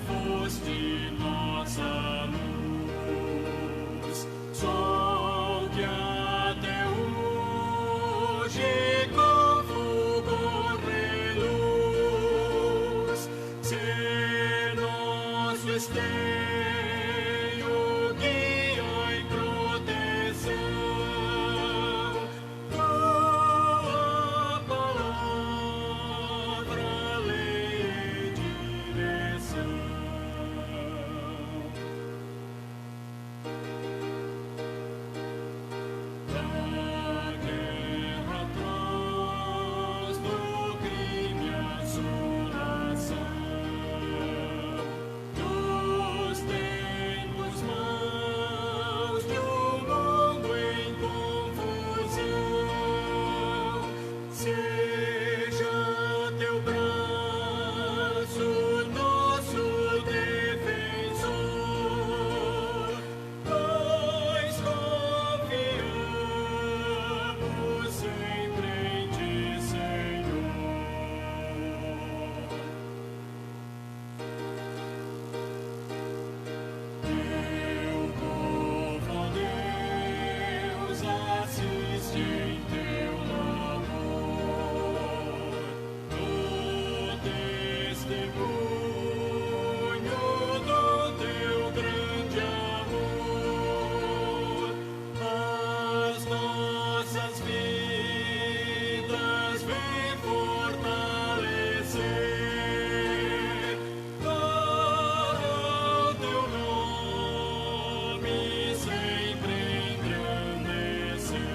foste nossa luz, sol que até hoje com fulgor reluz, ser nosso esteio, guia e proteção, tua palavra, lei e direção. Da guerra atrás, do crime assolação, dos tempos maus, de um mundo em confusão, seja teu braço nosso defensor, nós confiamos sempre em ti, Senhor. Teu povo, ó Deus, assiste em teu labor, no testemunho do teu grande amor, as nossas vidas vem fortalecer, para o teu nome sempre engrandecer.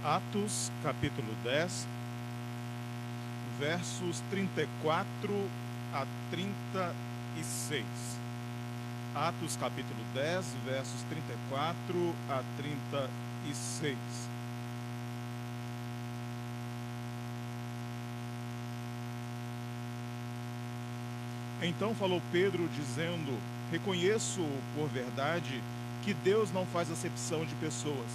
Atos, capítulo 10, versos 34 a 36. Atos, capítulo 10, versos 34 a 36. Então falou Pedro, dizendo: reconheço por verdade que Deus não faz acepção de pessoas.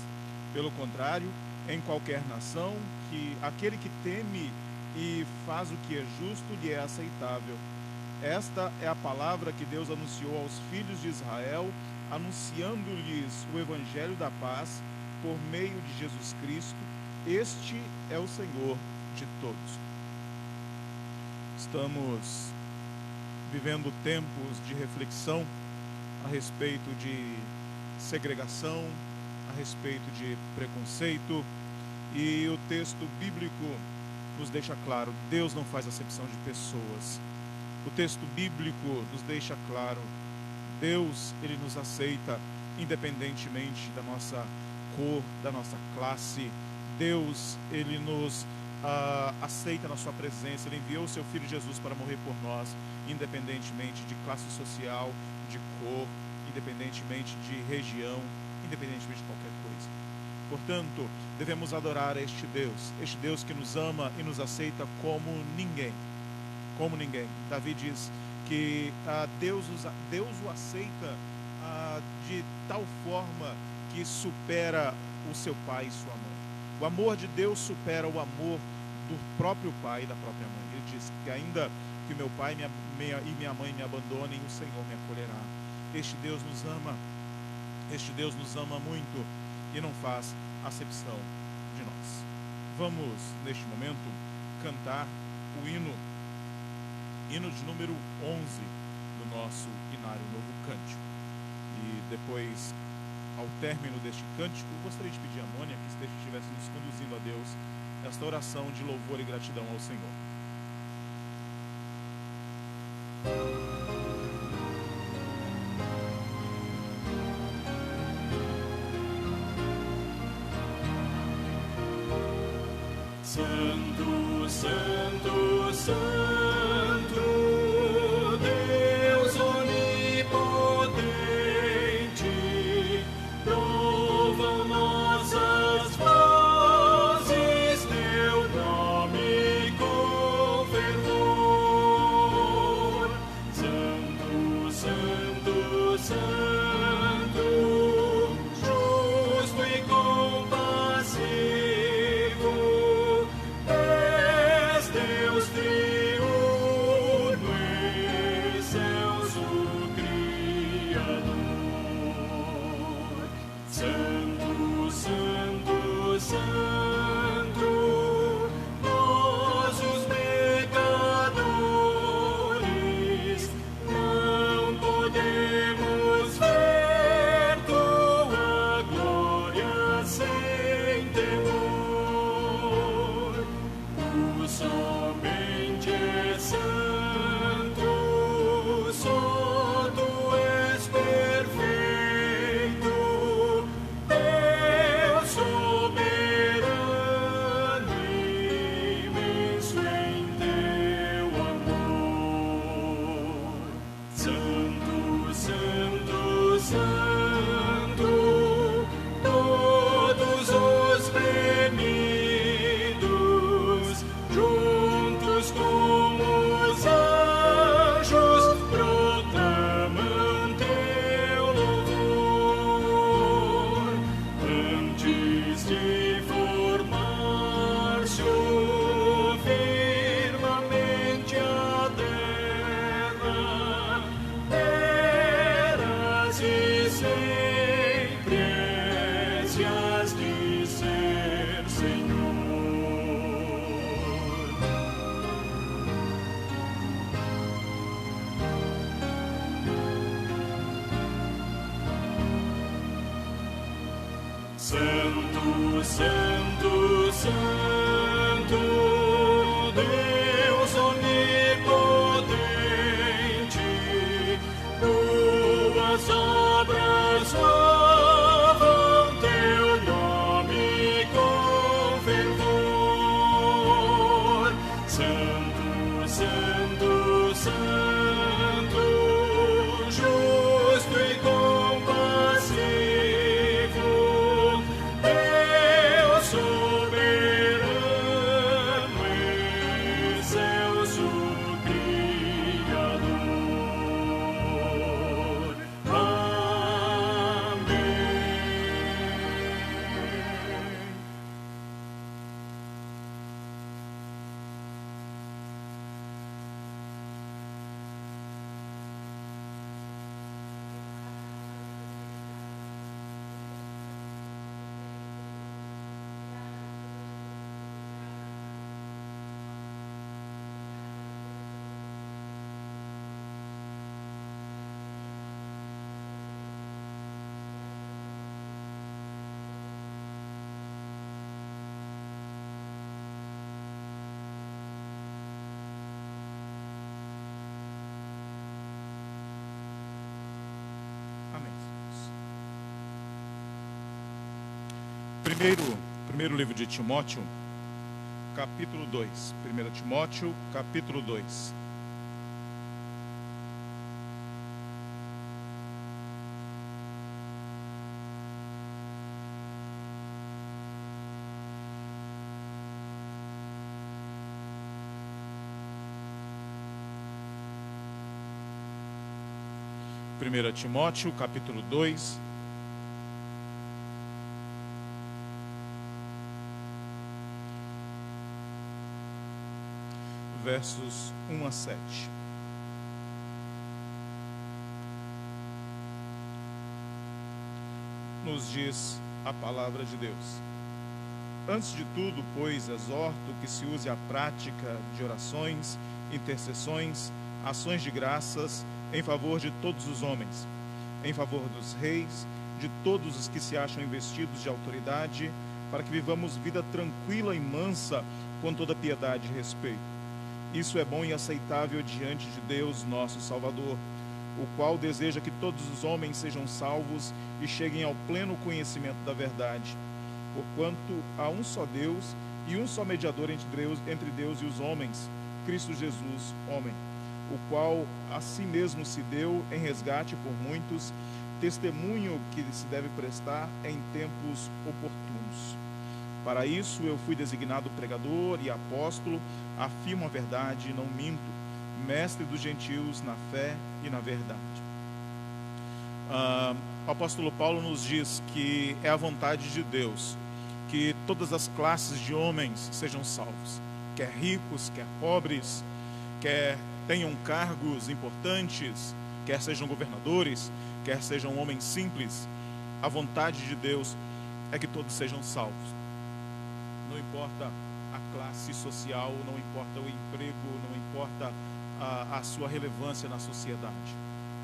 Pelo contrário, em qualquer nação, que aquele que teme e faz o que é justo lhe é aceitável. Esta é a palavra que Deus anunciou aos filhos de Israel, anunciando-lhes o evangelho da paz por meio de Jesus Cristo. Este é o Senhor de todos. Estamos vivendo tempos de reflexão a respeito de segregação, a respeito de preconceito, e o texto bíblico nos deixa claro: Deus não faz acepção de pessoas. O texto bíblico nos deixa claro: Deus, Ele nos aceita independentemente da nossa cor, da nossa classe. Deus, Ele nos aceita na sua presença. Ele enviou o seu Filho Jesus para morrer por nós, independentemente de classe social, de cor, independentemente de região, independentemente de qualquer coisa. Portanto, devemos adorar este Deus que nos ama e nos aceita como ninguém. Como ninguém. Davi diz que Deus o aceita de tal forma que supera o seu pai e sua mãe. O amor de Deus supera o amor do próprio pai e da própria mãe. Ele diz que ainda que meu pai e minha mãe me abandonem, o Senhor me acolherá. Este Deus nos ama muito e não faz acepção de nós. Vamos, neste momento, cantar o hino de número 11 do nosso Inário Novo Cântico. E depois, ao término deste cântico, eu gostaria de pedir a Mônia que estivesse nos conduzindo a Deus esta oração de louvor e gratidão ao Senhor. Santo, Santo, Santo, Deus onipotente, louvam nossas vozes teu nome com fervor. Santo, Santo, Santo, justo e compassivo, Deus triuno, excelso Criador. Santo, Santo, Santo, nós os pecadores não podemos ver tua glória sem temor. Tu somente és santo, só tu és perfeito, Deus soberano, imenso em teu amor. Santo, Santo, Santo, todos os remidos, juntos com os anjos, proclamam teu louvor. Antes de formar-se o firmamente a terra, eras e sempre és e has de ser, Senhor. Santo, Santo, Santo, Deus onipotente, tuas obras louvam teu nome com fervor. Santo, Santo, Santo, justo e compassivo, Deus soberano, excelso Criador. Amém. Amém. Primeiro livro de Timóteo, capítulo 2. 1 Timóteo, capítulo 2. Primeira Timóteo, capítulo 2. versos 1 a 7. Nos diz a palavra de Deus: antes de tudo, pois, exorto que se use a prática de orações, intercessões, ações de graças em favor de todos os homens, em favor dos reis, de todos os que se acham investidos de autoridade, para que vivamos vida tranquila e mansa, com toda piedade e respeito. Isso é bom e aceitável diante de Deus, nosso Salvador, o qual deseja que todos os homens sejam salvos e cheguem ao pleno conhecimento da verdade. Porquanto há um só Deus e um só mediador entre Deus e os homens, Cristo Jesus, homem, o qual a si mesmo se deu em resgate por muitos, testemunho que se deve prestar em tempos oportunos. Para isso eu fui designado pregador e apóstolo, afirmo a verdade e não minto, mestre dos gentios na fé e na verdade. O apóstolo Paulo nos diz que é a vontade de Deus que todas as classes de homens sejam salvos, quer ricos, quer pobres, quer tenham cargos importantes, quer sejam governadores, quer sejam homens simples. A vontade de Deus é que todos sejam salvos. Não importa a classe social, não importa o emprego, não importa a sua relevância na sociedade.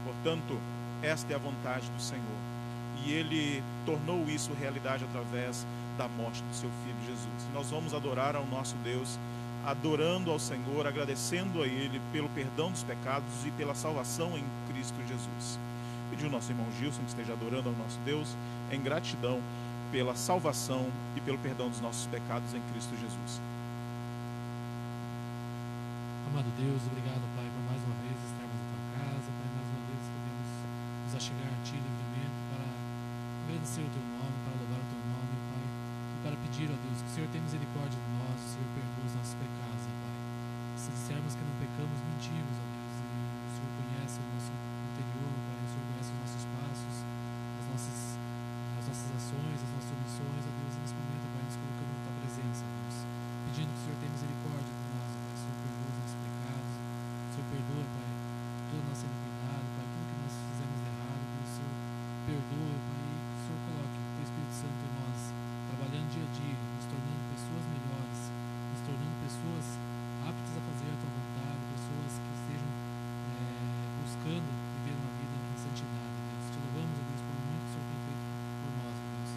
Portanto, esta é a vontade do Senhor. E Ele tornou isso realidade através da morte do seu Filho Jesus. E nós vamos adorar ao nosso Deus, adorando ao Senhor, agradecendo a Ele pelo perdão dos pecados e pela salvação em Cristo Jesus. Pedir ao nosso irmão Gilson que esteja adorando ao nosso Deus em gratidão pela salvação e pelo perdão dos nossos pecados em Cristo Jesus. Amado Deus, obrigado, Pai, por mais uma vez estarmos na Tua casa, Pai, mais uma vez podemos nos achegar a Ti livremente para agradecer o Teu nome, para louvar o Teu nome, Pai, e para pedir, ó Deus, que o Senhor tenha misericórdia de nós, o Senhor perdoa os nossos pecados, ó Pai. Se dissermos que não pecamos, mentimos, ó Deus, e o Senhor conhece o nosso interior, Pai, o Senhor conhece os nossos passos, as nossas ações, as nossas omissões, ó Deus, e nesse momento, Pai, nos colocamos na Tua presença, ó Deus, pedindo que o Senhor tenha misericórdia de nós, ó Pai, o Senhor perdoa os nossos pecados, o Senhor perdoa, Pai, toda a nossa iniquidade, Pai, tudo que nós fizemos de errado, que o Senhor perdoa, Pai, e que o Senhor coloque o Teu Espírito Santo em nós, trabalhando dia a dia, nos tornando pessoas melhores, nos tornando pessoas aptas a fazer a Tua vontade, pessoas que estejam buscando viver uma vida em santidade, Deus. Te louvamos, ó Deus, por muito que o Senhor tem feito por nós, ó Deus.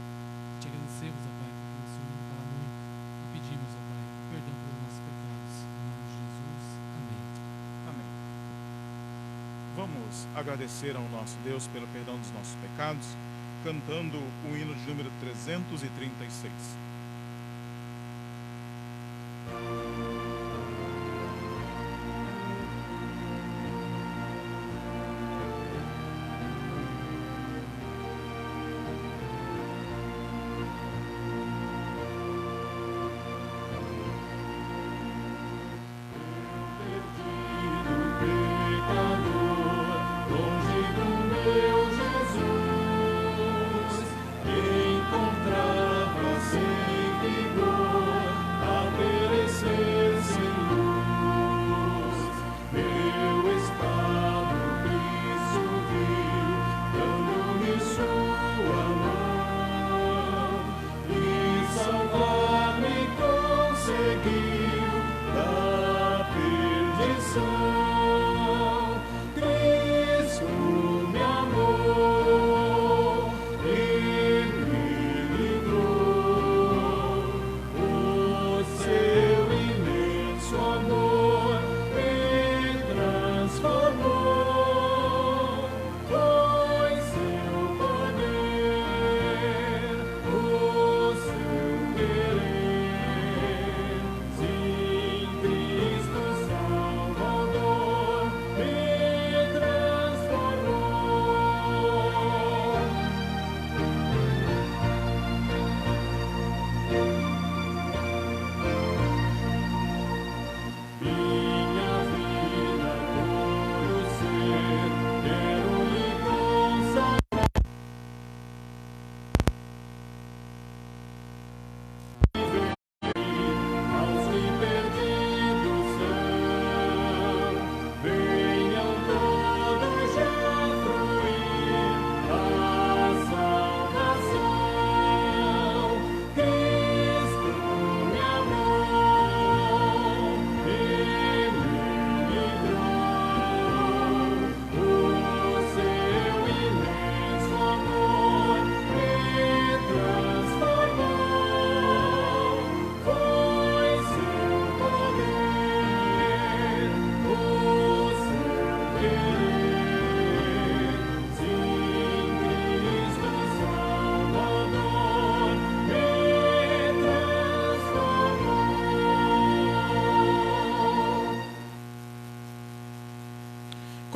Te agradecemos, ó Pai, porque o Senhor não fala muito, e pedimos, ó Pai, perdão pelos nossos pecados. Em nome de Jesus, amém. Amém. Vamos agradecer ao nosso Deus pelo perdão dos nossos pecados, cantando o hino de número 336. Encontrava-se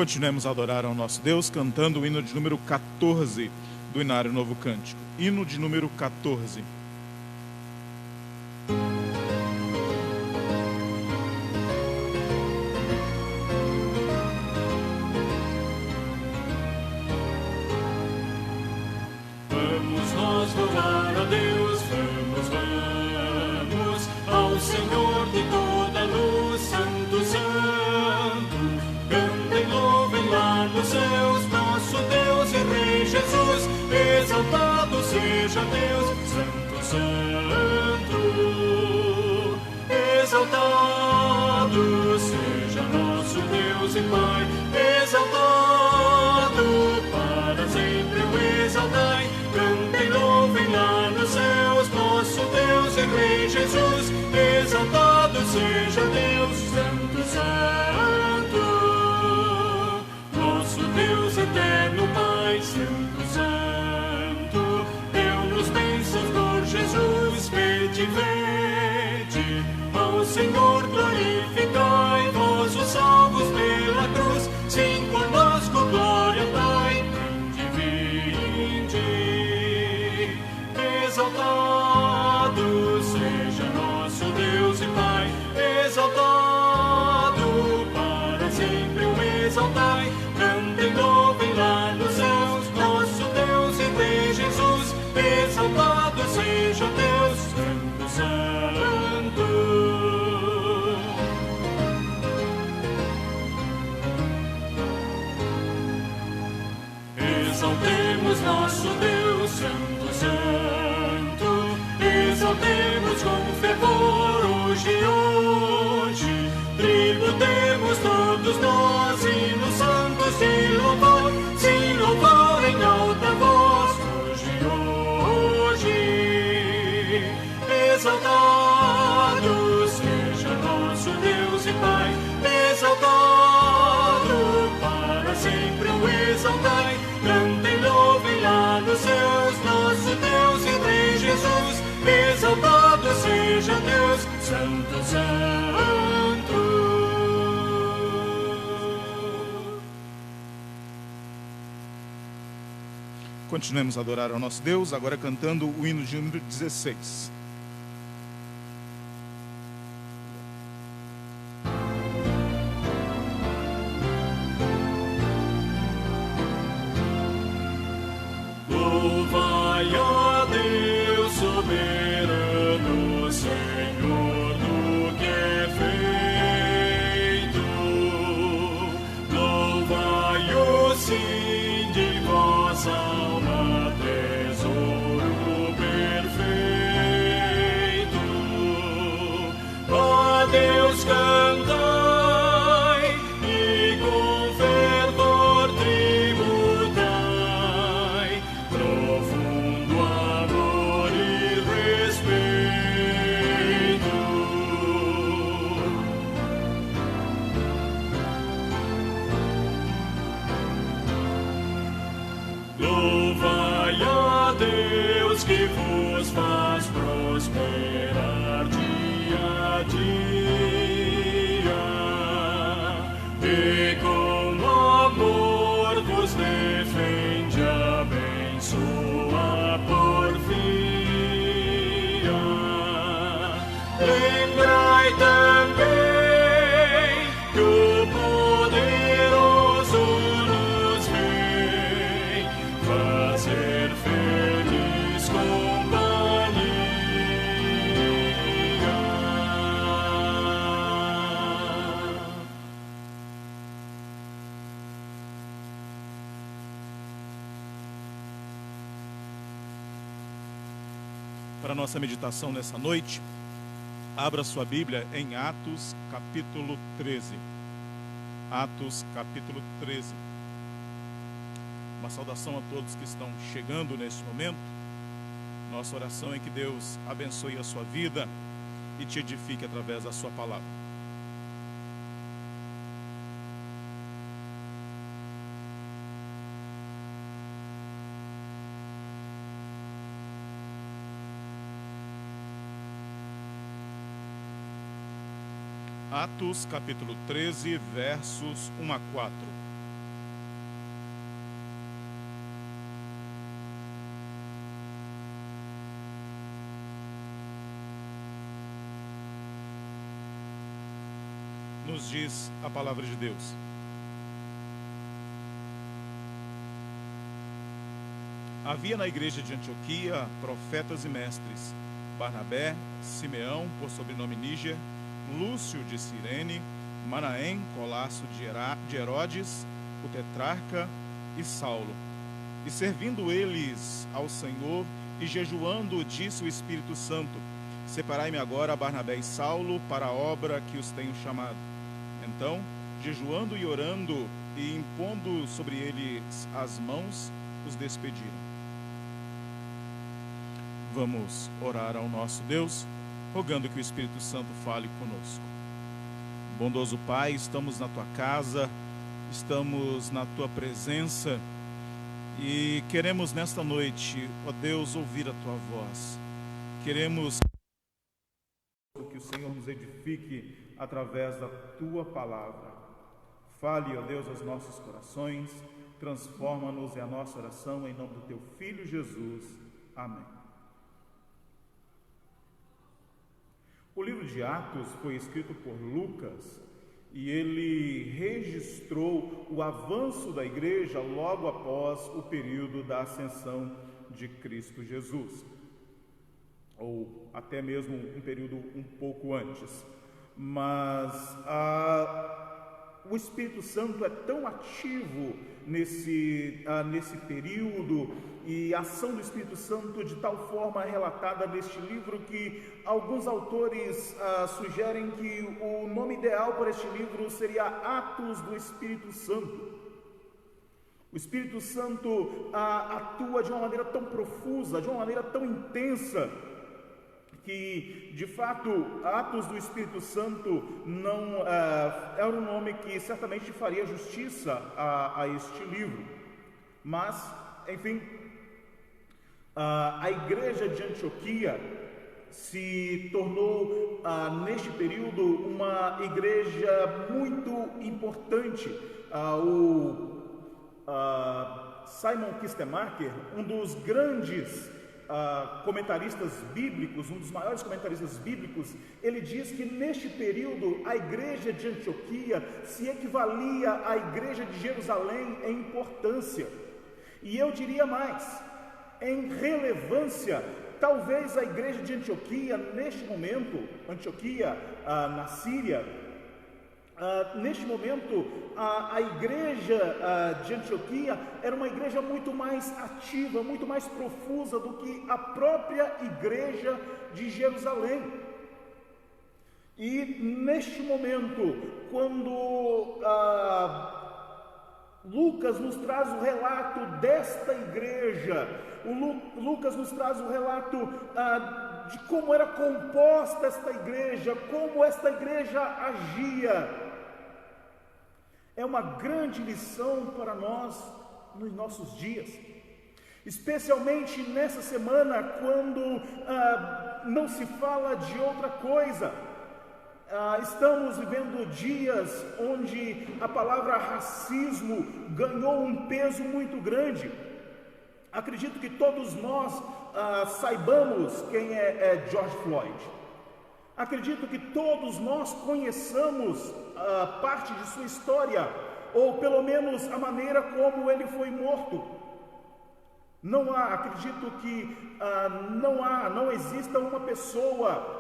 Continuemos a adorar ao nosso Deus cantando o hino de número 14 do Inário Novo Cântico. Hino de número 14. Vamos nós louvar a Deus, vamos ao Senhor de toda luz, Santo, Santo. Cantem, louvem lá nos céus, nosso Deus e Rei Jesus. Exaltado seja Deus, Santo, Santo. Exaltado seja nosso Deus e Pai. Exaltado para sempre o exaltai. Cantem, louvem lá nos céus, nosso Deus e Rei Jesus. Exaltado seja Deus, Santo, Santo. Nosso Deus eterno Pai, Santo, Santo. Deu-nos bênçãos por Jesus, vede, vede. Ao Senhor glorificai, vós os salvos pela cruz. Sim, conosco, glória, Pai. Exaltado seja nosso Deus e Pai, exaltado para sempre o exaltai. Cantem, louvem lá nos céus, nosso Deus e Rei Jesus. Exaltado seja Deus, Santo, Santo. Exaltemos nosso Deus, Santo, Santo. Exaltemos com fervor hoje, hoje. Tributemos todos nós hinos santos de louvor, sim, louvor em alta voz hoje, hoje. Exaltado seja nosso Deus e Pai, exaltado para sempre o exaltai. Cantem, louvem lá nos céus, nosso Deus e Rei Jesus. Exaltado seja Deus, Santo, Santo. Continuemos a adorar ao nosso Deus, agora cantando o hino de número 16. Louvai a Deus soberano, Senhor do que é feito. Louvai-o sim de vossa alma, tesouro perfeito. A Deus cantai e com fervor tributai, profundo amor e respeito. Louvai a Deus que vos faz prosperar dia a dia, e com amor vos defende, abençoa, porfia. Lembrai também que o poderoso nos vem fazer feliz companhia. Para a nossa meditação nessa noite, abra sua Bíblia em Atos capítulo 13. Atos capítulo 13. Uma saudação a todos que estão chegando nesse momento. Nossa oração é que Deus abençoe a sua vida e te edifique através da sua palavra. Atos capítulo 13, versos 1 a 4. nos diz a palavra de Deus. Havia na igreja de Antioquia profetas e mestres: Barnabé, Simeão, por sobrenome Níger, Lúcio de Cirene, Manaém, colasso de Herodes, o tetrarca, e Saulo. E servindo eles ao Senhor e jejuando, disse o Espírito Santo: Separai-me agora Barnabé e Saulo para a obra que os tenho chamado. Então, jejuando e orando e impondo sobre eles as mãos, os despediram. Vamos orar ao nosso Deus, rogando que o Espírito Santo fale conosco. Bondoso Pai, estamos na Tua casa, estamos na Tua presença e queremos nesta noite, ó Deus, ouvir a Tua voz. Queremos que o Senhor nos edifique através da Tua palavra. Fale, ó Deus, aos nossos corações, transforma-nos em a nossa oração, em nome do Teu Filho Jesus. Amém. O livro de Atos foi escrito por Lucas e ele registrou o avanço da igreja logo após o período da ascensão de Cristo Jesus, ou até mesmo um período um pouco antes. Mas o Espírito Santo é tão ativo nesse período, e a ação do Espírito Santo de tal forma relatada neste livro que alguns autores sugerem que o nome ideal para este livro seria Atos do Espírito Santo. O Espírito Santo atua de uma maneira tão profusa, de uma maneira tão intensa, que de fato Atos do Espírito Santo não é um nome que certamente faria justiça a este livro. Mas, enfim, a igreja de Antioquia se tornou neste período uma igreja muito importante. Simon Kistemaker, um dos grandes comentaristas bíblicos, um dos maiores comentaristas bíblicos, ele diz que neste período a igreja de Antioquia se equivalia à igreja de Jerusalém em importância, e eu diria mais, em relevância. Talvez a igreja de Antioquia, neste momento, Antioquia na Síria, neste momento, a igreja de Antioquia era uma igreja muito mais ativa, muito mais profusa do que a própria igreja de Jerusalém. E neste momento, quando Lucas nos traz o relato desta igreja, Lucas nos traz o relato de como era composta esta igreja, como esta igreja agia. É uma grande lição para nós nos nossos dias, especialmente nessa semana, quando não se fala de outra coisa. Estamos vivendo dias onde a palavra racismo ganhou um peso muito grande. Acredito que todos nós saibamos quem é George Floyd. Acredito que todos nós conheçamos parte de sua história, ou pelo menos a maneira como ele foi morto. Acredito que não exista uma pessoa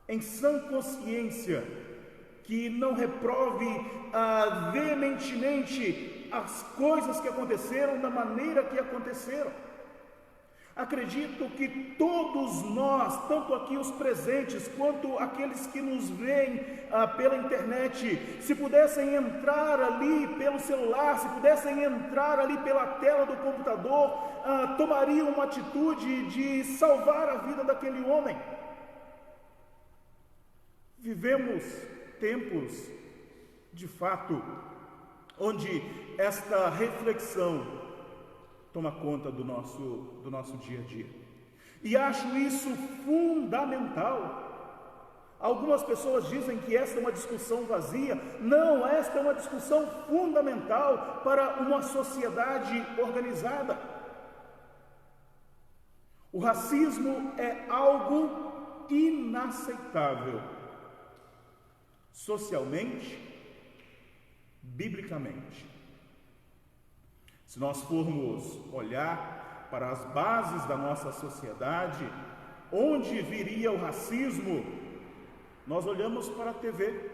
em sã consciência que não reprove veementemente as coisas que aconteceram da maneira que aconteceram. Acredito que todos nós, tanto aqui os presentes, quanto aqueles que nos veem pela internet, se pudessem entrar ali pelo celular, se pudessem entrar ali pela tela do computador, tomariam uma atitude de salvar a vida daquele homem. Vivemos tempos, de fato, onde esta reflexão toma conta do nosso dia a dia. E acho isso fundamental. Algumas pessoas dizem que esta é uma discussão vazia. Não, esta é uma discussão fundamental para uma sociedade organizada. O racismo é algo inaceitável. socialmente, biblicamente. Se nós formos olhar para as bases da nossa sociedade, onde viria o racismo, nós olhamos para a TV.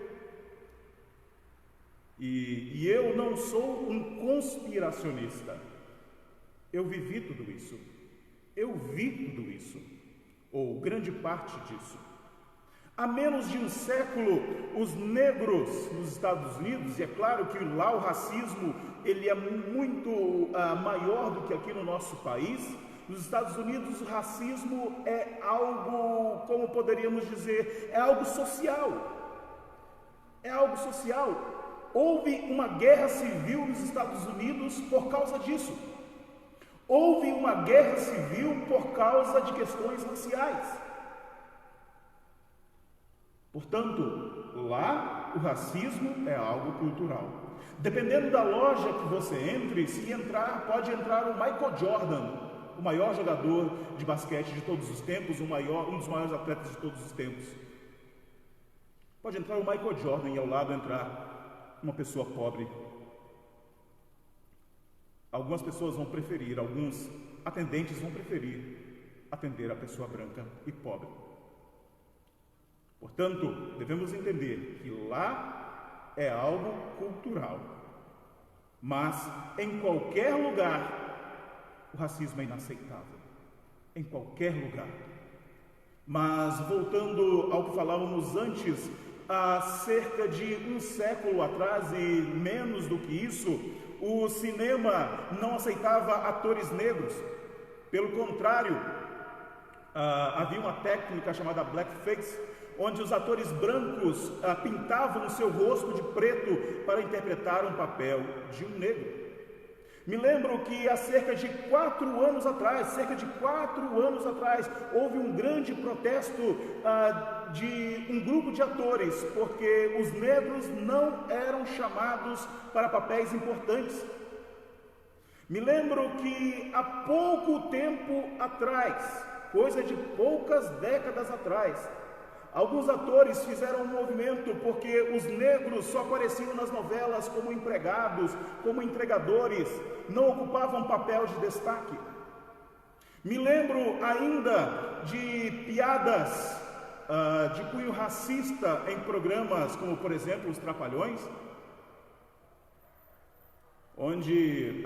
E eu não sou um conspiracionista. Eu vivi tudo isso. Eu vi tudo isso, ou grande parte disso. Há menos de um século, os negros nos Estados Unidos, e é claro que lá o racismo ele é muito maior do que aqui no nosso país. Nos Estados Unidos o racismo é algo, como poderíamos dizer, é algo social. É algo social. Houve uma guerra civil nos Estados Unidos por causa disso. Houve uma guerra civil por causa de questões raciais. Portanto, lá o racismo é algo cultural. Dependendo da loja que você entre, se entrar, pode entrar o Michael Jordan, o maior jogador de basquete de todos os tempos, um dos maiores atletas de todos os tempos. Pode entrar o Michael Jordan e ao lado entrar uma pessoa pobre. Algumas pessoas vão preferir, alguns atendentes vão preferir atender a pessoa branca e pobre. Portanto, devemos entender que lá é algo cultural, mas em qualquer lugar o racismo é inaceitável, em qualquer lugar. Mas voltando ao que falávamos antes, há cerca de um século atrás e menos do que isso, o cinema não aceitava atores negros. Pelo contrário, havia uma técnica chamada blackface, onde os atores brancos pintavam o seu rosto de preto para interpretar um papel de um negro. Me lembro que há cerca de 4 anos atrás, houve um grande protesto de um grupo de atores, porque os negros não eram chamados para papéis importantes. Me lembro que há pouco tempo atrás, coisa de poucas décadas atrás, alguns atores fizeram um movimento porque os negros só apareciam nas novelas como empregados, como entregadores, não ocupavam papel de destaque. Me lembro ainda de piadas de cunho racista em programas como, por exemplo, Os Trapalhões, onde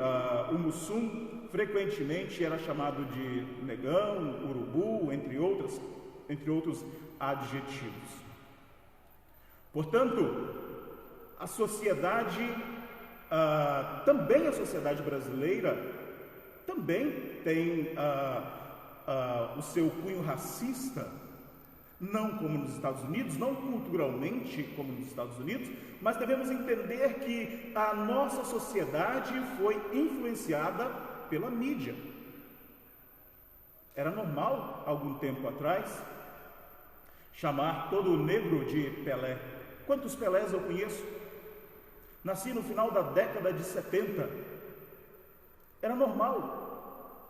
o Mussum frequentemente era chamado de negão, urubu, entre outros adjetivos. Portanto, a sociedade, também a sociedade brasileira, também tem o seu cunho racista, não como nos Estados Unidos, não culturalmente como nos Estados Unidos, mas devemos entender que a nossa sociedade foi influenciada pela mídia. Era normal, algum tempo atrás, chamar todo negro de Pelé. Quantos Pelés eu conheço? Nasci no final da década de 70. Era normal.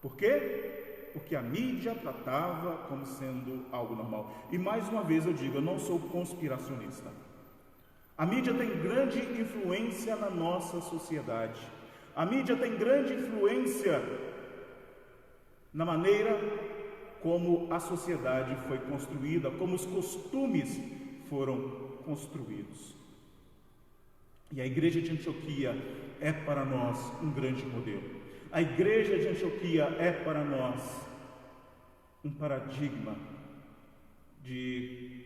Por quê? Porque a mídia tratava como sendo algo normal. E mais uma vez eu digo, eu não sou conspiracionista. A mídia tem grande influência na nossa sociedade. A mídia tem grande influência na maneira como a sociedade foi construída, como os costumes foram construídos. E a igreja de Antioquia é para nós um grande modelo. A igreja de Antioquia é para nós um paradigma de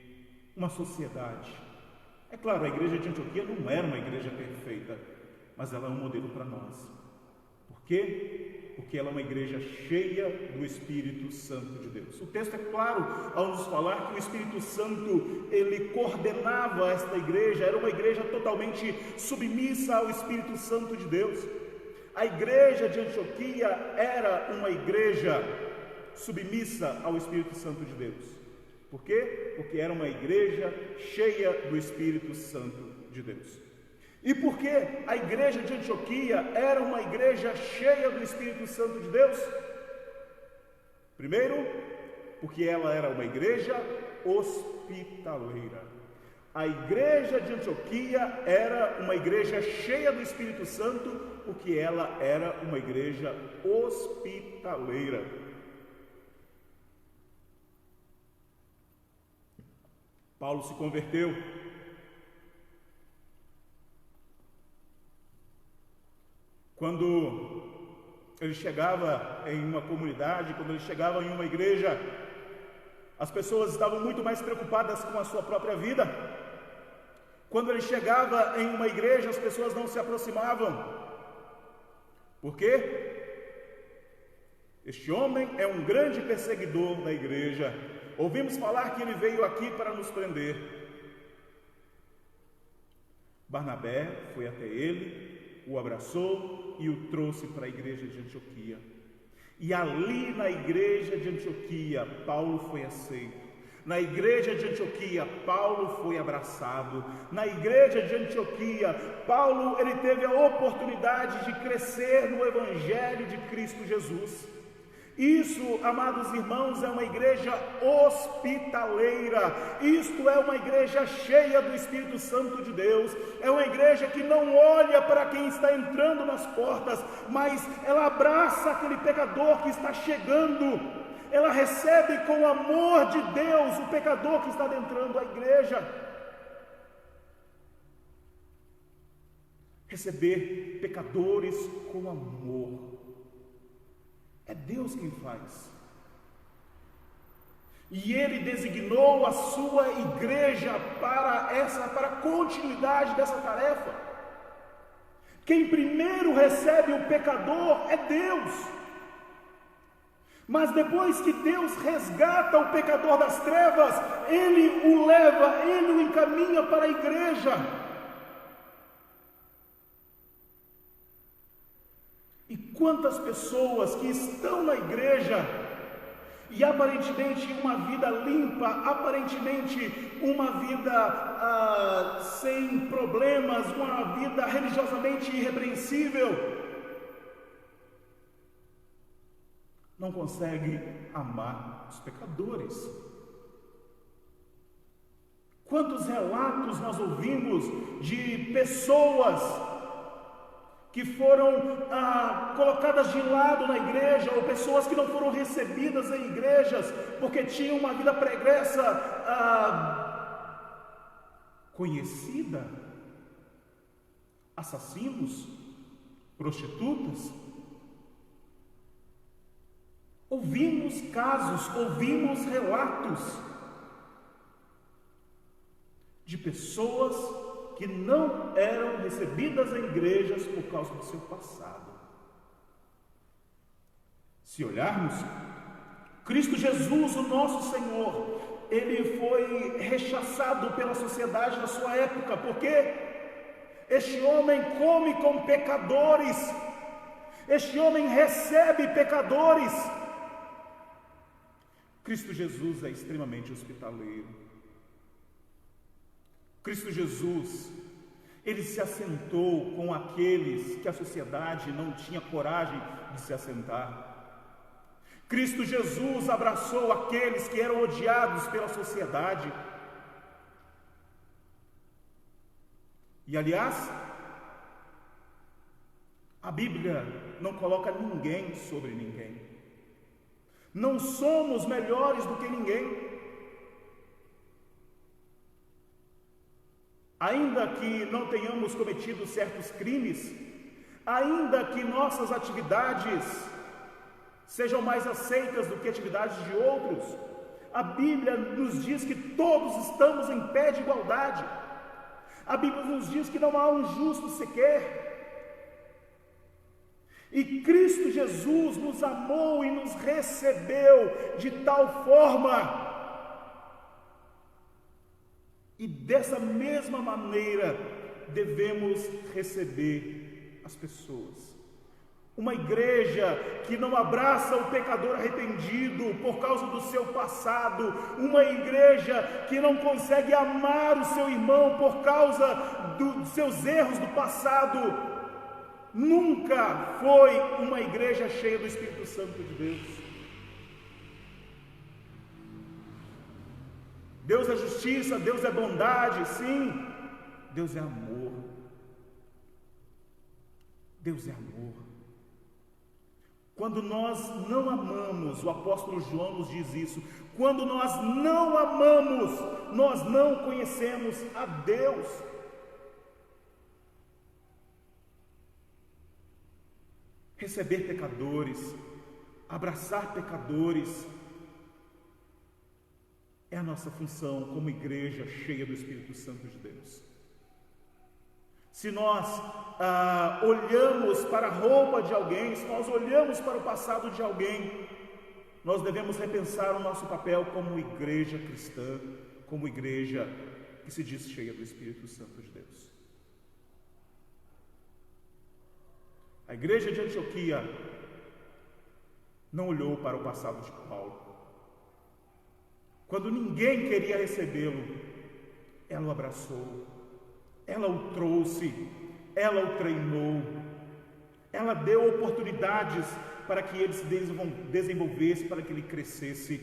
uma sociedade. É claro, a igreja de Antioquia não era uma igreja perfeita, mas ela é um modelo para nós. Por quê? Porque ela é uma igreja cheia do Espírito Santo de Deus. O texto é claro ao nos falar que o Espírito Santo, ele coordenava esta igreja, era uma igreja totalmente submissa ao Espírito Santo de Deus. A igreja de Antioquia era uma igreja submissa ao Espírito Santo de Deus. Por quê? Porque era uma igreja cheia do Espírito Santo de Deus. E por que a igreja de Antioquia era uma igreja cheia do Espírito Santo de Deus? Primeiro, porque ela era uma igreja hospitaleira. A igreja de Antioquia era uma igreja cheia do Espírito Santo, porque ela era uma igreja hospitaleira. Paulo se converteu. Quando ele chegava em uma comunidade, quando ele chegava em uma igreja, as pessoas estavam muito mais preocupadas com a sua própria vida. Quando ele chegava em uma igreja, as pessoas não se aproximavam. Por quê? Este homem é um grande perseguidor da igreja. Ouvimos falar que ele veio aqui para nos prender. Barnabé foi até ele, o abraçou e o trouxe para a igreja de Antioquia. E ali na igreja de Antioquia, Paulo foi aceito. Na igreja de Antioquia, Paulo foi abraçado. Na igreja de Antioquia, Paulo ele teve a oportunidade de crescer no Evangelho de Cristo Jesus. Isso, amados irmãos, é uma igreja hospitaleira. Isto é uma igreja cheia do Espírito Santo de Deus. É uma igreja que não olha para quem está entrando nas portas, mas ela abraça aquele pecador que está chegando. Ela recebe com o amor de Deus o pecador que está adentrando a igreja. Receber pecadores com amor. É Deus quem faz. E Ele designou a sua igreja para a continuidade dessa tarefa. Quem primeiro recebe o pecador é Deus. Mas depois que Deus resgata o pecador das trevas, Ele o leva, Ele o encaminha para a igreja. E quantas pessoas que estão na igreja e aparentemente uma vida limpa, aparentemente uma vida sem problemas, uma vida religiosamente irrepreensível, não consegue amar os pecadores. Quantos relatos nós ouvimos de pessoas que foram colocadas de lado na igreja, ou pessoas que não foram recebidas em igrejas, porque tinham uma vida pregressa conhecida, assassinos, prostitutas. Ouvimos casos, ouvimos relatos de pessoas que não eram recebidas em igrejas por causa do seu passado. Se olharmos, Cristo Jesus, o nosso Senhor, Ele foi rechaçado pela sociedade da sua época, porque este homem come com pecadores, este homem recebe pecadores. Cristo Jesus é extremamente hospitaleiro. Cristo Jesus, Ele se assentou com aqueles que a sociedade não tinha coragem de se assentar. Cristo Jesus abraçou aqueles que eram odiados pela sociedade. E aliás, a Bíblia não coloca ninguém sobre ninguém. Não somos melhores do que ninguém. Ainda que não tenhamos cometido certos crimes, ainda que nossas atividades sejam mais aceitas do que atividades de outros, a Bíblia nos diz que todos estamos em pé de igualdade. A Bíblia nos diz que não há um justo sequer. E Cristo Jesus nos amou e nos recebeu de tal forma. E dessa mesma maneira devemos receber as pessoas. Uma igreja que não abraça o pecador arrependido por causa do seu passado, uma igreja que não consegue amar o seu irmão por causa dos seus erros do passado, nunca foi uma igreja cheia do Espírito Santo de Deus. Deus é justiça, Deus é bondade, sim. Deus é amor. Deus é amor. Quando nós não amamos, o apóstolo João nos diz isso, quando nós não amamos, nós não conhecemos a Deus. Receber pecadores, abraçar pecadores, é a nossa função como igreja cheia do Espírito Santo de Deus. Se nós olhamos para a roupa de alguém, se nós olhamos para o passado de alguém, nós devemos repensar o nosso papel como igreja cristã, como igreja que se diz cheia do Espírito Santo de Deus. A igreja de Antioquia não olhou para o passado de Paulo. Quando ninguém queria recebê-lo, ela o abraçou, ela o trouxe, ela o treinou, ela deu oportunidades para que ele se desenvolvesse, para que ele crescesse.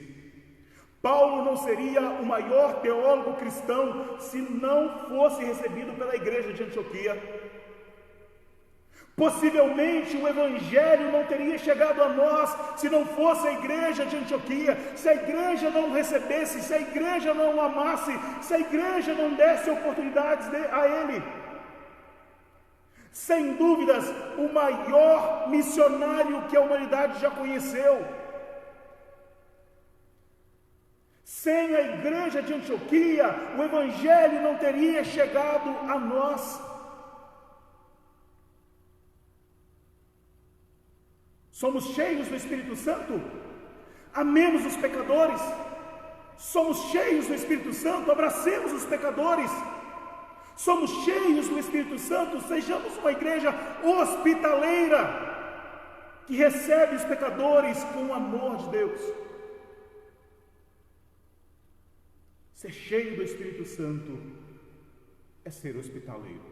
Paulo não seria o maior teólogo cristão se não fosse recebido pela igreja de Antioquia. Possivelmente o Evangelho não teria chegado a nós se não fosse a igreja de Antioquia, se a igreja não recebesse, se a igreja não o amasse, se a igreja não desse oportunidades a ele. Sem dúvidas, o maior missionário que a humanidade já conheceu. Sem a igreja de Antioquia, o Evangelho não teria chegado a nós. Somos cheios do Espírito Santo? Amemos os pecadores. Somos cheios do Espírito Santo? Abracemos os pecadores. Somos cheios do Espírito Santo? Sejamos uma igreja hospitaleira que recebe os pecadores com o amor de Deus. Ser cheio do Espírito Santo é ser hospitaleiro.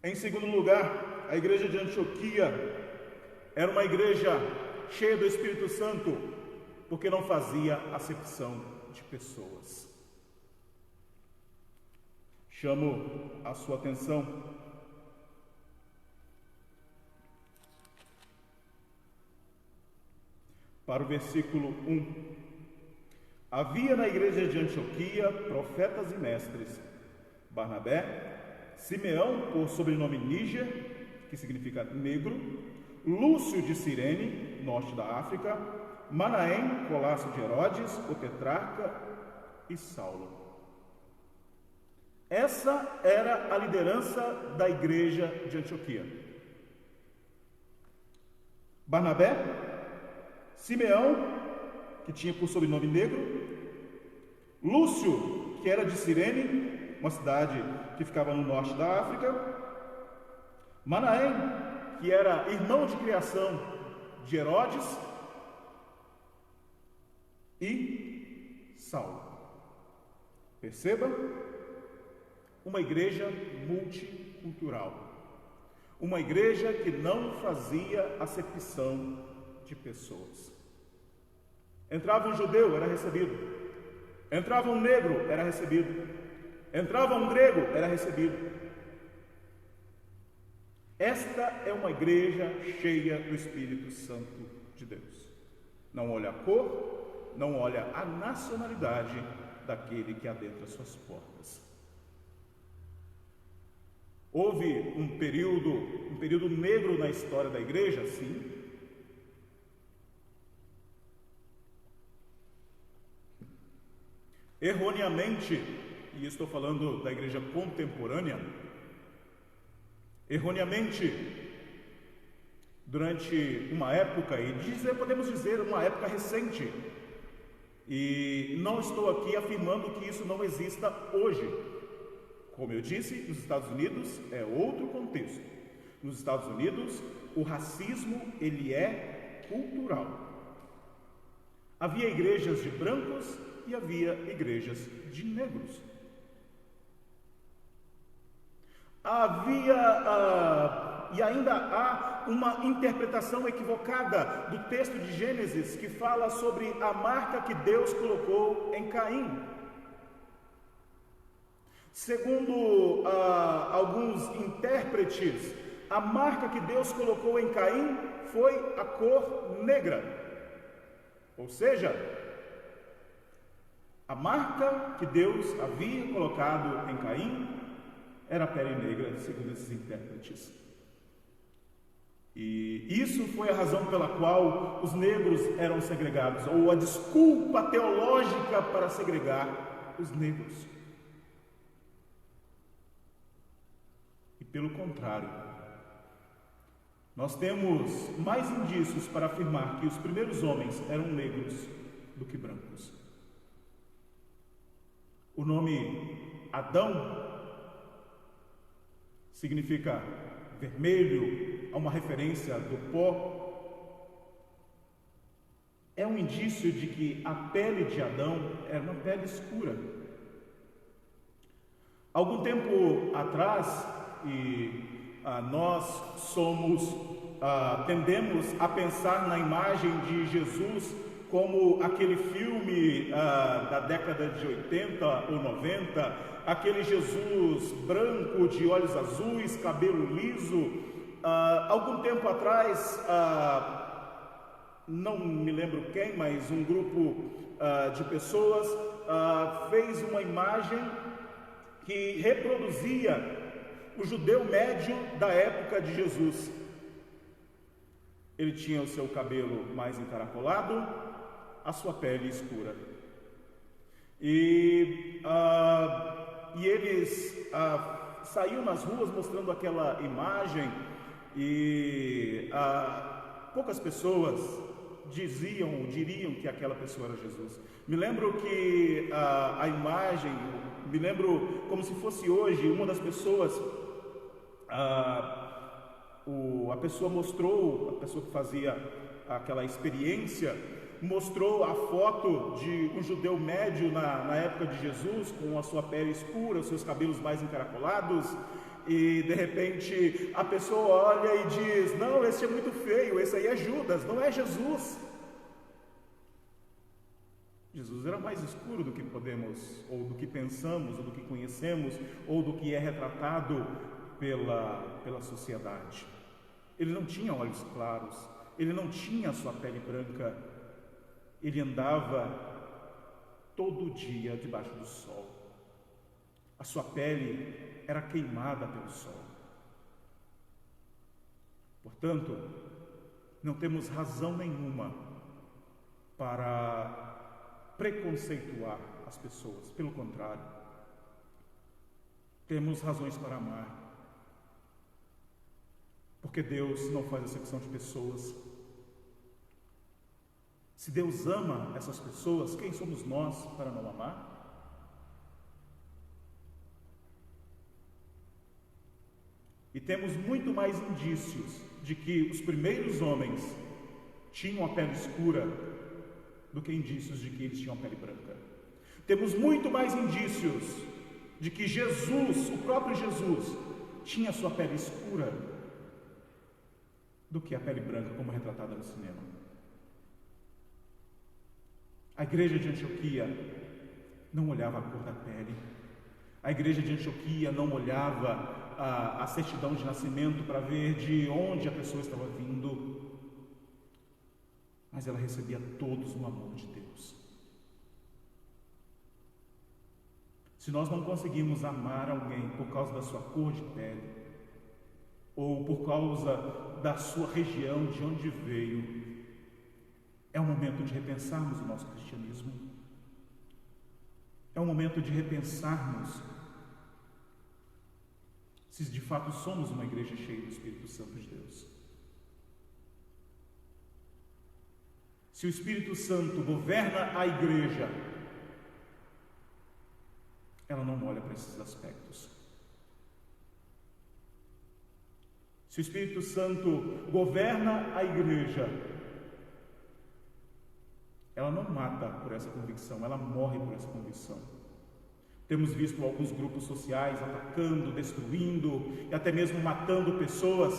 Em segundo lugar, a igreja de Antioquia era uma igreja cheia do Espírito Santo, porque não fazia acepção de pessoas. Chamo a sua atenção para o versículo 1. Havia na igreja de Antioquia profetas e mestres: Barnabé, Simeão, por sobrenome Níger, que significa negro, Lúcio de Cirene, norte da África, Manaém, colasso de Herodes, o tetrarca, e Saulo. Essa era a liderança da igreja de Antioquia. Barnabé, Simeão, que tinha por sobrenome negro, Lúcio, que era de Cirene, uma cidade que ficava no norte da África, Manaém, que era irmão de criação de Herodes, e Saulo. Perceba, uma igreja multicultural, uma igreja que não fazia acepção de pessoas. Entrava um judeu, era recebido. Entrava um negro, era recebido. Entrava um grego, era recebido. Esta é uma igreja cheia do Espírito Santo de Deus. Não olha a cor, não olha a nacionalidade daquele que adentra suas portas. Houve um período negro na história da igreja, sim. Erroneamente, e estou falando da igreja contemporânea, erroneamente, durante uma época, e podemos dizer uma época recente, e não estou aqui afirmando que isso não exista hoje. Como eu disse, nos Estados Unidos é outro contexto. Nos Estados Unidos, o racismo, ele é cultural. Havia igrejas de brancos e havia igrejas de negros. Havia E ainda há uma interpretação equivocada do texto de Gênesis que fala sobre a marca que Deus colocou em Caim. Segundo alguns intérpretes, a marca que Deus colocou em Caim foi a cor negra. Ou seja, a marca que Deus havia colocado em Caim era a pele negra, segundo esses intérpretes. E isso foi a razão pela qual os negros eram segregados, ou a desculpa teológica para segregar os negros. E pelo contrário, nós temos mais indícios para afirmar que os primeiros homens eram negros do que brancos. O nome Adão significa vermelho, é uma referência do pó. É um indício de que a pele de Adão era uma pele escura. Algum tempo atrás, nós tendemos a pensar na imagem de Jesus como aquele filme da década de 80 ou 90, aquele Jesus branco, de olhos azuis, cabelo liso. Algum tempo atrás, não me lembro quem, mas um grupo de pessoas fez uma imagem que reproduzia o judeu médio da época de Jesus. Ele tinha o seu cabelo mais encaracolado, a sua pele escura. E eles saíam nas ruas mostrando aquela imagem, e poucas pessoas diriam que aquela pessoa era Jesus. Me lembro que a imagem, me lembro como se fosse hoje, uma das pessoas, a pessoa que fazia aquela experiência, mostrou a foto de um judeu médio na época de Jesus, com a sua pele escura, os seus cabelos mais encaracolados, e de repente a pessoa olha e diz: não, esse é muito feio, esse aí é Judas, não é Jesus. Jesus era mais escuro do que podemos, ou do que pensamos, ou do que conhecemos, ou do que é retratado pela sociedade. Ele não tinha olhos claros, ele não tinha a sua pele branca, ele andava todo dia debaixo do sol. A sua pele era queimada pelo sol. Portanto, não temos razão nenhuma para preconceituar as pessoas. Pelo contrário, temos razões para amar. Porque Deus não faz acepção de pessoas. Se Deus ama essas pessoas, quem somos nós para não amar? E temos muito mais indícios de que os primeiros homens tinham a pele escura do que indícios de que eles tinham a pele branca. Temos muito mais indícios de que Jesus, o próprio Jesus, tinha a sua pele escura do que a pele branca como retratada no cinema. A igreja de Antioquia não olhava a cor da pele. A igreja de Antioquia não olhava a certidão de nascimento para ver de onde a pessoa estava vindo, mas ela recebia todos no amor de Deus. Se nós não conseguimos amar alguém por causa da sua cor de pele, ou por causa da sua região, de onde veio, é o momento de repensarmos o nosso cristianismo. É o momento de repensarmos se de fato somos uma igreja cheia do Espírito Santo de Deus. Se o Espírito Santo governa a igreja, ela não olha para esses aspectos. Se o Espírito Santo governa a igreja, ela não mata por essa convicção, ela morre por essa convicção. Temos visto alguns grupos sociais atacando, destruindo e até mesmo matando pessoas.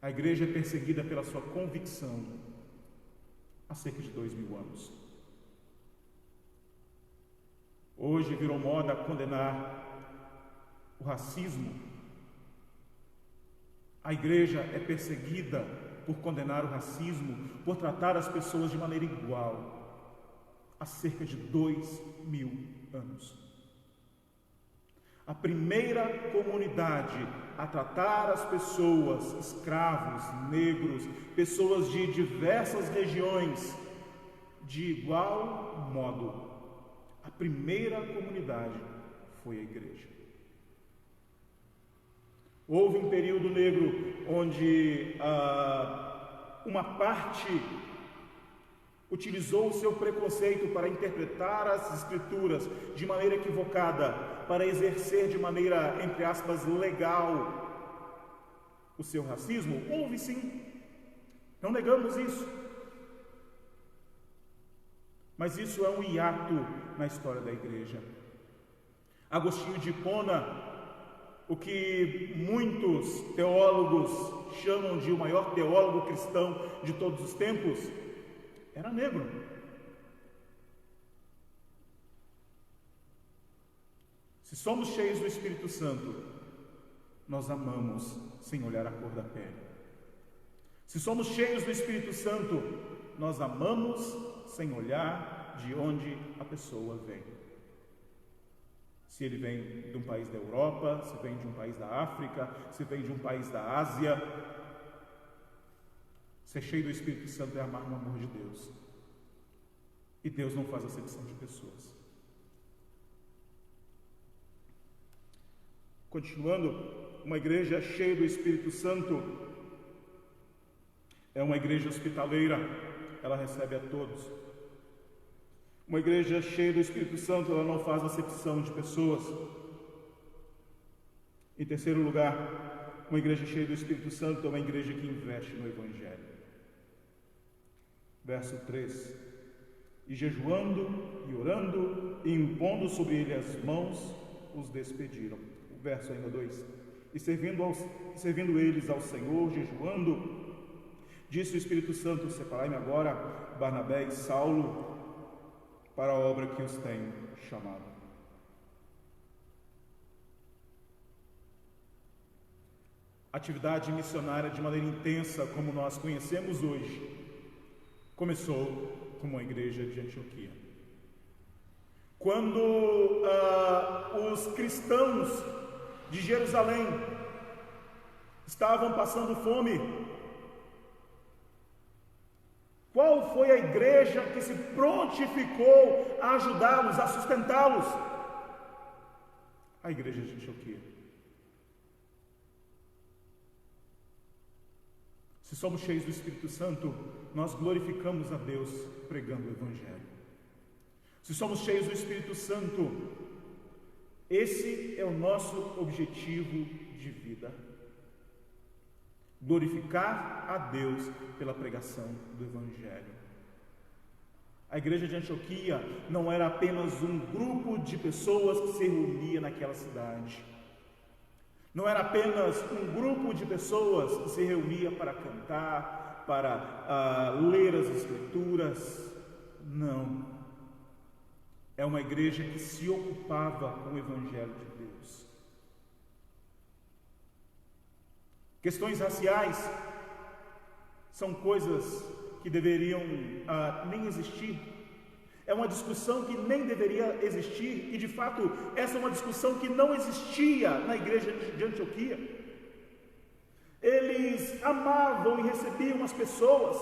A igreja é perseguida pela sua convicção há cerca de 2000 anos. Hoje virou moda condenar o racismo. A igreja é perseguida por condenar o racismo, por tratar as pessoas de maneira igual, há cerca de 2000 anos. A primeira comunidade a tratar as pessoas, escravos, negros, pessoas de diversas regiões, de igual modo, a primeira comunidade foi a igreja. Houve um período negro onde uma parte utilizou o seu preconceito para interpretar as escrituras de maneira equivocada, para exercer de maneira, entre aspas, legal o seu racismo. Houve sim, não negamos isso. Mas isso é um hiato na história da igreja. Agostinho de Hipona, o que muitos teólogos chamam de o maior teólogo cristão de todos os tempos, era negro. Se somos cheios do Espírito Santo, nós amamos sem olhar a cor da pele. Se somos cheios do Espírito Santo, nós amamos sem olhar de onde a pessoa vem. Se ele vem de um país da Europa, se vem de um país da África, se vem de um país da Ásia. Ser cheio do Espírito Santo é amar no amor de Deus. E Deus não faz acepção de pessoas. Continuando, uma igreja cheia do Espírito Santo é uma igreja hospitaleira, ela recebe a todos. Uma igreja cheia do Espírito Santo, ela não faz acepção de pessoas. Em terceiro lugar, uma igreja cheia do Espírito Santo é uma igreja que investe no Evangelho. Verso 3: E jejuando e orando e impondo sobre ele as mãos, os despediram. O verso ainda 2: E servindo eles ao Senhor, jejuando, disse o Espírito Santo: Separai-me agora Barnabé e Saulo para a obra que os tenho chamado. Atividade missionária de maneira intensa, como nós conhecemos hoje, começou com uma igreja de Antioquia. Quando os cristãos de Jerusalém estavam passando fome, qual foi a igreja que se prontificou a ajudá-los, a sustentá-los? A igreja de Antioquia. Se somos cheios do Espírito Santo, nós glorificamos a Deus pregando o Evangelho. Se somos cheios do Espírito Santo, esse é o nosso objetivo de vida. Glorificar a Deus pela pregação do Evangelho. A igreja de Antioquia não era apenas um grupo de pessoas que se reunia naquela cidade. Não era apenas um grupo de pessoas que se reunia para cantar, para ler as Escrituras. Não. É uma igreja que se ocupava com o Evangelho de Deus. Questões raciais são coisas que deveriam nem existir. É uma discussão que nem deveria existir, e de fato essa é uma discussão que não existia na igreja de Antioquia. Eles amavam e recebiam as pessoas,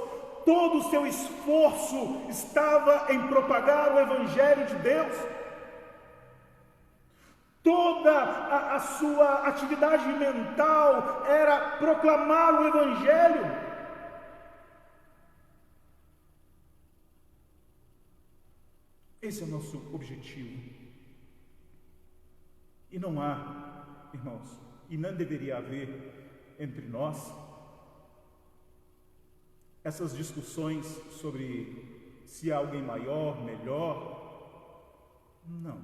todo o seu esforço estava em propagar o Evangelho de Deus. Toda a sua atividade mental era proclamar o Evangelho. Esse é o nosso objetivo. E não há, irmãos, e não deveria haver entre nós essas discussões sobre se há alguém maior, melhor. Não.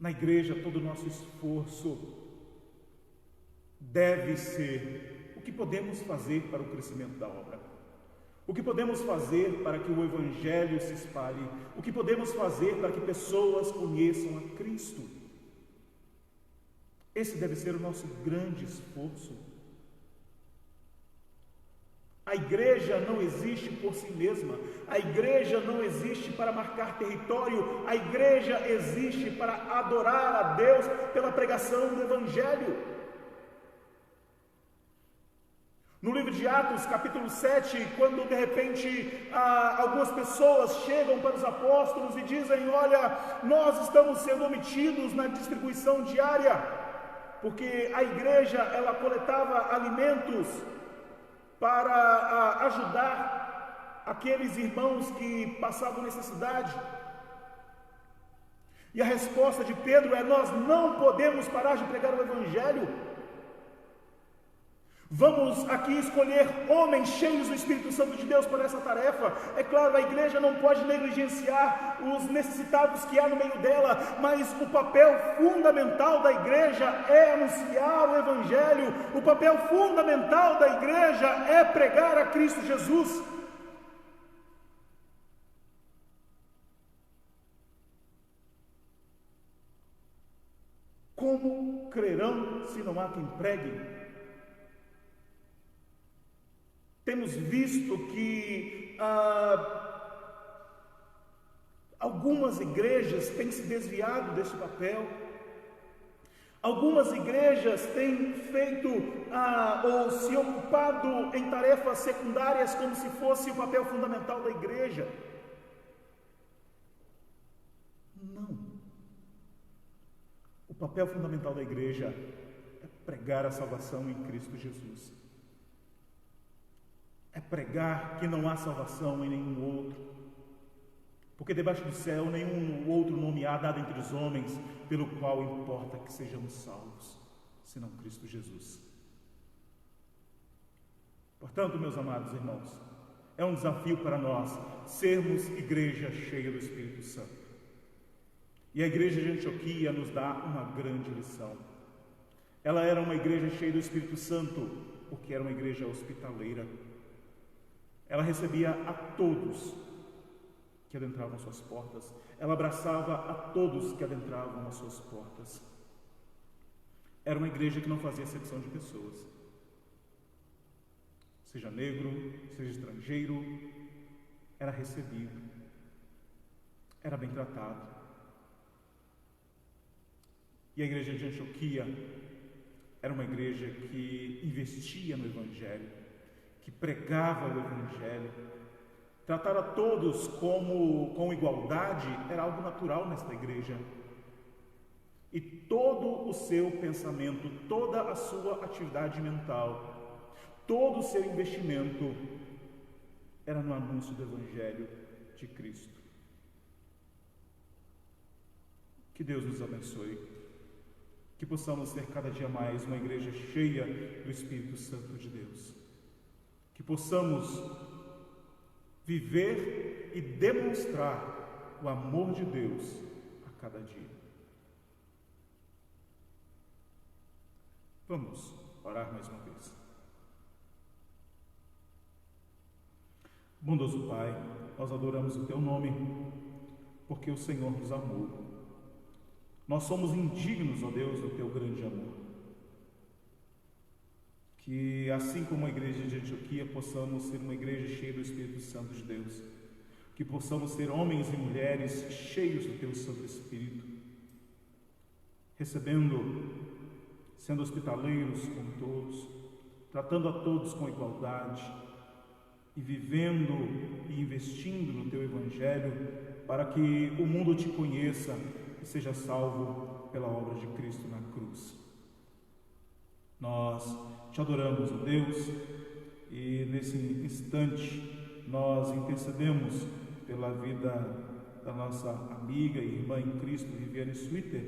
Na igreja, todo o nosso esforço deve ser o que podemos fazer para o crescimento da obra. O que podemos fazer para que o Evangelho se espalhe? O que podemos fazer para que pessoas conheçam a Cristo? Esse deve ser o nosso grande esforço. A igreja não existe por si mesma. A igreja não existe para marcar território. A igreja existe para adorar a Deus pela pregação do Evangelho. No livro de Atos, capítulo 7, quando de repente algumas pessoas chegam para os apóstolos e dizem: olha, nós estamos sendo omitidos na distribuição diária, porque a igreja ela coletava alimentos para ajudar aqueles irmãos que passavam necessidade. E a resposta de Pedro é: nós não podemos parar de pregar o Evangelho. Vamos aqui escolher homens cheios do Espírito Santo de Deus para essa tarefa. É claro, a igreja não pode negligenciar os necessitados que há no meio dela, mas o papel fundamental da igreja é anunciar o Evangelho. O papel fundamental da igreja é pregar a Cristo Jesus. Como crerão se não há quem pregue? Temos visto que algumas igrejas têm se desviado desse papel. Algumas igrejas têm feito ou se ocupado em tarefas secundárias como se fosse o papel fundamental da igreja. Não. O papel fundamental da igreja é pregar a salvação em Cristo Jesus. É pregar que não há salvação em nenhum outro, porque debaixo do céu nenhum outro nome há dado entre os homens, pelo qual importa que sejamos salvos, senão Cristo Jesus. Portanto, meus amados irmãos, é um desafio para nós sermos igreja cheia do Espírito Santo. E a igreja de Antioquia nos dá uma grande lição. Ela era uma igreja cheia do Espírito Santo, porque era uma igreja hospitaleira. Ela recebia a todos que adentravam suas portas. Ela abraçava a todos que adentravam as suas portas. Era uma igreja que não fazia acepção de pessoas. Seja negro, seja estrangeiro, era recebido. Era bem tratado. E a igreja de Antioquia era uma igreja que investia no Evangelho, que pregava o Evangelho. Tratar a todos com igualdade era algo natural nesta igreja. E todo o seu pensamento, toda a sua atividade mental, todo o seu investimento era no anúncio do Evangelho de Cristo. Que Deus nos abençoe, que possamos ser cada dia mais uma igreja cheia do Espírito Santo de Deus. Que possamos viver e demonstrar o amor de Deus a cada dia. Vamos orar mais uma vez. Bondoso Pai, nós adoramos o Teu nome, porque o Senhor nos amou. Nós somos indignos, ó Deus, do Teu grande amor. Que assim como a igreja de Antioquia possamos ser uma igreja cheia do Espírito Santo de Deus, que possamos ser homens e mulheres cheios do Teu Santo Espírito, recebendo, sendo hospitaleiros com todos, tratando a todos com igualdade e vivendo e investindo no Teu Evangelho para que o mundo Te conheça e seja salvo pela obra de Cristo na cruz. Nós Te adoramos, ó Deus, e nesse instante nós intercedemos pela vida da nossa amiga e irmã em Cristo, Viviane Switter,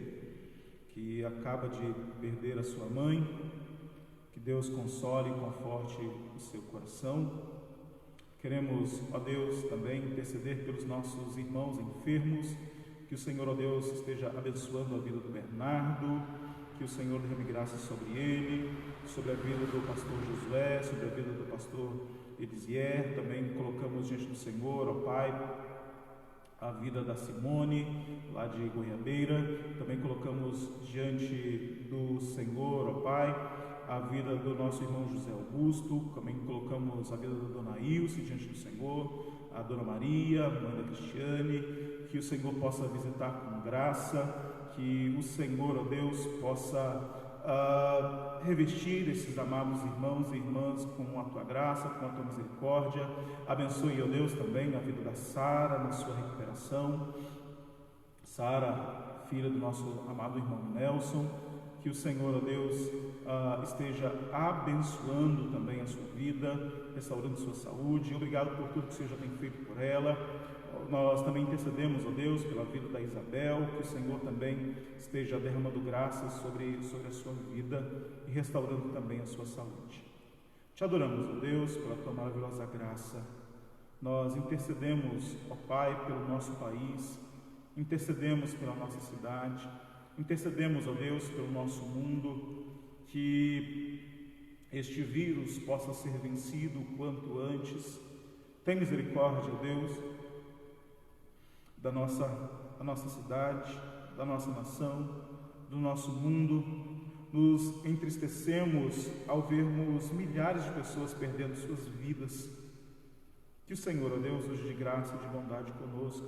que acaba de perder a sua mãe. Que Deus console e conforte o seu coração. Queremos, ó Deus, também interceder pelos nossos irmãos enfermos Que o Senhor, ó Deus, esteja abençoando a vida do Bernardo, que o Senhor derrame graça sobre ele, sobre a vida do pastor Josué, sobre a vida do pastor Elisier. Também colocamos diante do Senhor, ó Pai, a vida da Simone, lá de Goiabeira. Também colocamos diante do Senhor, ó Pai, a vida do nosso irmão José Augusto. Também colocamos a vida da dona Ilse diante do Senhor, a dona Maria, a mãe da Cristiane. Que o Senhor possa visitar com graça, que o Senhor, ó Deus, possa revestir esses amados irmãos e irmãs com a Tua graça, com a Tua misericórdia. Abençoe, ó Deus, também a vida da Sara, na sua recuperação. Sara, filha do nosso amado irmão Nelson. Que o Senhor, ó Deus, esteja abençoando também a sua vida, restaurando sua saúde. Obrigado por tudo que o Senhor já tem feito por ela. Nós também intercedemos, ó Deus, pela vida da Isabel, que o Senhor também esteja derramando graças sobre a sua vida e restaurando também a sua saúde. Te adoramos, ó Deus, pela Tua maravilhosa graça. Nós intercedemos, ó Pai, pelo nosso país, intercedemos pela nossa cidade, intercedemos, ó Deus, pelo nosso mundo, que este vírus possa ser vencido o quanto antes. Tem misericórdia, ó Deus, da nossa cidade, da nossa nação, do nosso mundo. Nos entristecemos ao vermos milhares de pessoas perdendo suas vidas. Que o Senhor, ó Deus, use de graça e de bondade conosco.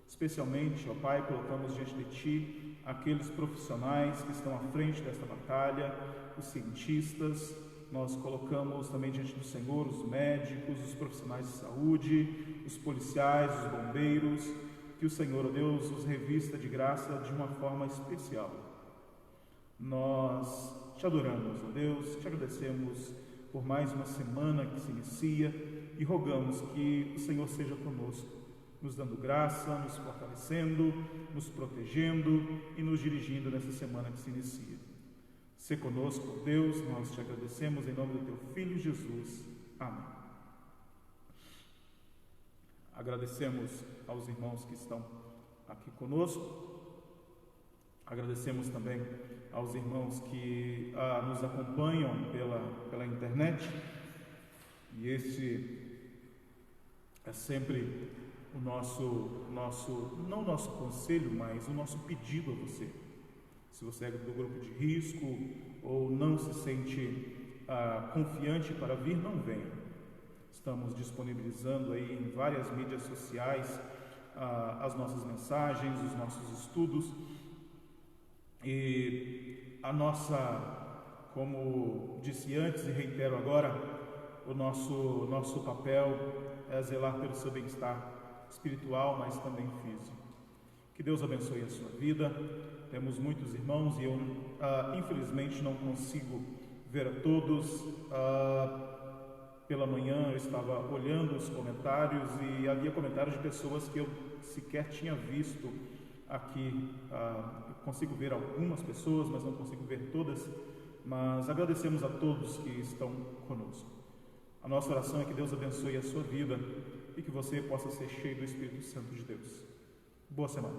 Especialmente, ó Pai, colocamos diante de Ti aqueles profissionais que estão à frente desta batalha, os cientistas. Nós colocamos também diante do Senhor os médicos, os profissionais de saúde, os policiais, os bombeiros. Que o Senhor, ó Deus, os revista de graça de uma forma especial. Nós Te adoramos, ó Deus, Te agradecemos por mais uma semana que se inicia e rogamos que o Senhor seja conosco, nos dando graça, nos fortalecendo, nos protegendo e nos dirigindo nessa semana que se inicia. Se conosco, ó Deus, nós Te agradecemos em nome do Teu Filho Jesus. Amém. Agradecemos aos irmãos que estão aqui conosco, agradecemos também aos irmãos que nos acompanham pela internet, e este é sempre o nosso, não o nosso conselho, mas o nosso pedido a você. Se você é do grupo de risco ou não se sente confiante para vir, não venha. Estamos disponibilizando aí em várias mídias sociais as nossas mensagens, os nossos estudos, e a nossa, como disse antes e reitero agora, o nosso papel é zelar pelo seu bem-estar espiritual, mas também físico. Que Deus abençoe a sua vida. Temos muitos irmãos e eu infelizmente não consigo ver a todos. Pela manhã eu estava olhando os comentários e havia comentários de pessoas que eu sequer tinha visto aqui. Eu consigo ver algumas pessoas, mas não consigo ver todas. Mas agradecemos a todos que estão conosco. A nossa oração é que Deus abençoe a sua vida e que você possa ser cheio do Espírito Santo de Deus. Boa semana.